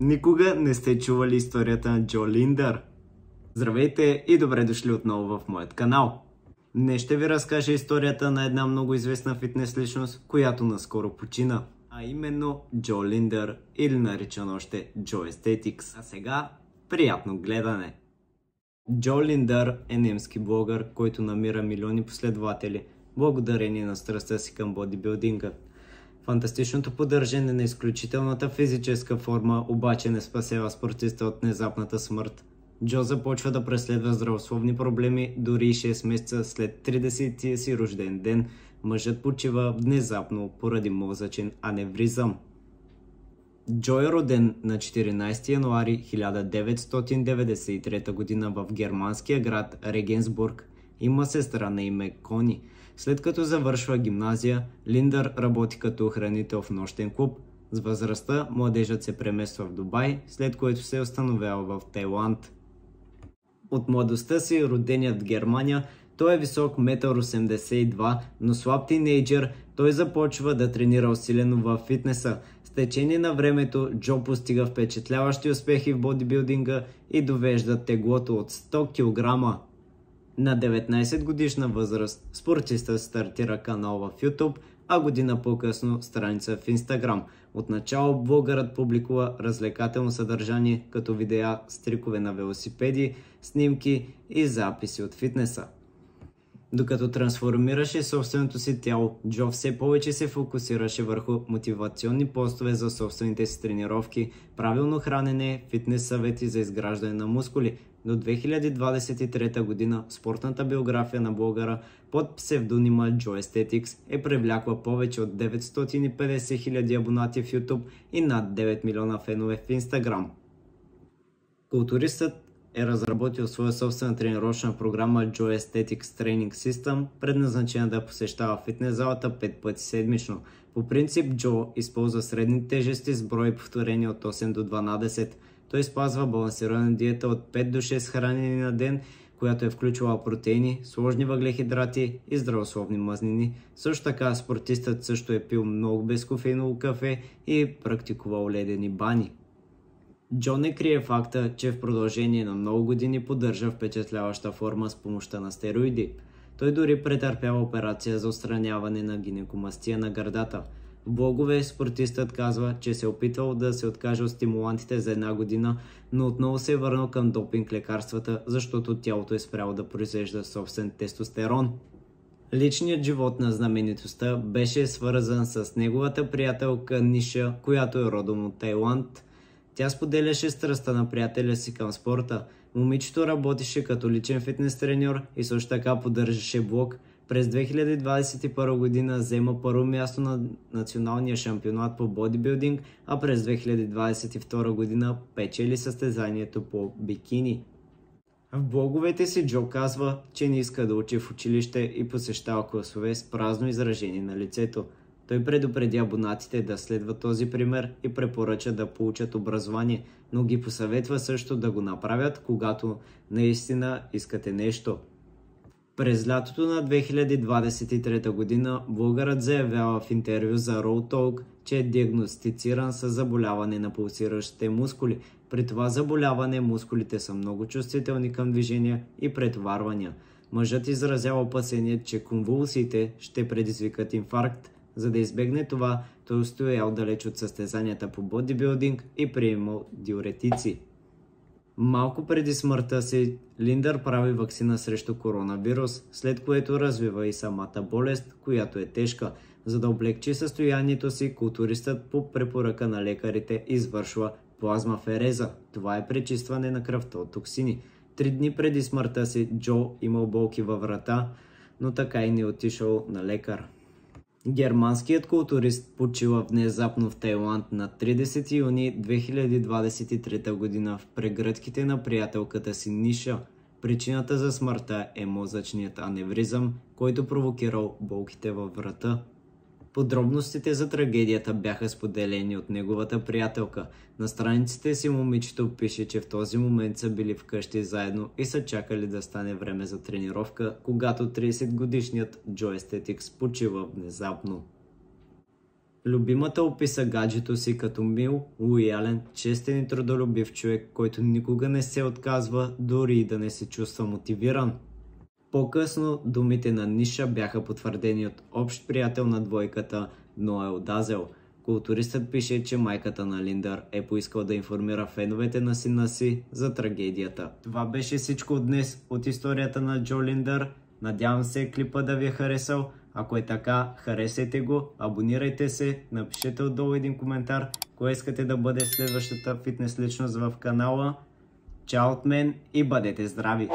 Никога не сте чували историята на Джо Линдър. Здравейте и добре дошли отново в моят канал. Днес ще ви разкажа историята на една много известна фитнес личност, която наскоро почина, а именно Джо Линдър, или наричан още Джо Aesthetics. А сега, приятно гледане! Джо Линдър е немски блогър, който намира милиони последователи благодарение на страстта си към бодибилдинга. Фантастичното поддържане на изключителната физическа форма обаче не спасява спортиста от внезапната смърт. Джо започва да преследва здравословни проблеми дори 6 месеца след 30-тия си рожден ден. Мъжът почива внезапно поради мозъчен аневризъм. Джо е роден на 14 януари 1993 г. в германския град Регенсбург. Има сестра на име Кони. След като завършва гимназия, Линдър работи като охранител в нощен клуб. С възрастта младежът се премества в Дубай, след което се установява в Тайланд. От младостта си, роденият в Германия, той е висок 1,82 м, но слаб тинейджър, той започва да тренира усилено във фитнеса. С течение на времето Джо постига впечатляващи успехи в бодибилдинга и довежда теглото от 100 кг. На 19 годишна възраст спортистът стартира канал в YouTube, а година по-късно страница в Instagram. Отначало блогърът публикува развлекателно съдържание, като видеа с трикове на велосипеди, снимки и записи от фитнеса. Докато трансформираше собственото си тяло, Джо все повече се фокусираше върху мотивационни постове за собствените си тренировки, правилно хранене, фитнес съвети за изграждане на мускули. До 2023 година спортната биография на блогъра под псевдонима Джо Aesthetics е привлякла повече от 950 000 абонати в YouTube и над 9 милиона фенове в Instagram. Културистът е разработил своя собствена тренировъчна програма Joe Aesthetics Training System, предназначена да посещава фитнес залата 5 пъти седмично. По принцип Джо използва средни тежести с брой повторения от 8 до 12. Той спазва балансирана диета от 5 до 6 хранени на ден, която е включвала протеини, сложни въглехидрати и здравословни мазнини. Също така спортистът също е пил много безкофеиново кафе и практикувал ледени бани. Джо не крие факта, че в продължение на много години поддържа впечатляваща форма с помощта на стероиди. Той дори претърпява операция за отстраняване на гинекомастия на гърдата. В блогове спортистът казва, че се опитвал да се откаже от стимулантите за една година, но отново се е върнал към допинг лекарствата, защото тялото е спряло да произвежда собствен тестостерон. Личният живот на знаменитостта беше свързан с неговата приятелка Ниша, която е родом от Тайланд. Тя споделяше страстта на приятеля си към спорта. Момичето работеше като личен фитнес треньор и също така поддържаше блог. През 2021 година взема първо място на националния шампионат по бодибилдинг, а през 2022 година печели състезанието по бикини. В блоговете си Джо казва, че не иска да учи в училище и посещава класове с празно изражение на лицето. Той предупреди абонатите да следват този пример и препоръча да получат образование, но ги посъветва също да го направят, когато наистина искате нещо. През лятото на 2023 година блогърът заявява в интервю за Raw Talk, че е диагностициран с заболяване на пулсиращите мускули. При това заболяване мускулите са много чувствителни към движения и претоварвания. Мъжът изразява опасение, че конвулсиите ще предизвикат инфаркт. За да избегне това, той устоял далеч от състезанията по бодибилдинг и приемал диуретици. Малко преди смъртта си, Линдър прави ваксина срещу коронавирус, след което развива и самата болест, която е тежка. За да облегчи състоянието си, културистът по препоръка на лекарите извършва плазмафереза. Това е пречистване на кръвта от токсини. 3 дни преди смъртта си Джо имал болки във врата, но така и не отишъл на лекар. Германският културист почива внезапно в Тайланд на 30 юни 2023 година в прегръдките на приятелката си Ниша. Причината за смъртта е мозъчният аневризъм, който провокирал болките във врата. Подробностите за трагедията бяха споделени от неговата приятелка. На страниците си момичето пише, че в този момент са били вкъщи заедно и са чакали да стане време за тренировка, когато 30-годишният Joe Aesthetics почива внезапно. Любимата описа гаджето си като мил, лоялен, честен и трудолюбив човек, който никога не се отказва, дори и да не се чувства мотивиран. По-късно думите на Ниша бяха потвърдени от общ приятел на двойката, Ноел Дазел. Културистът пише, че майката на Линдър е поискала да информира феновете на сина си за трагедията. Това беше всичко от днес от историята на Джо Линдър. Надявам се клипа да ви е харесал. Ако е така, харесайте го, абонирайте се, напишете отдолу един коментар, кое искате да бъде следващата фитнес личност в канала. Чао от мен и бъдете здрави!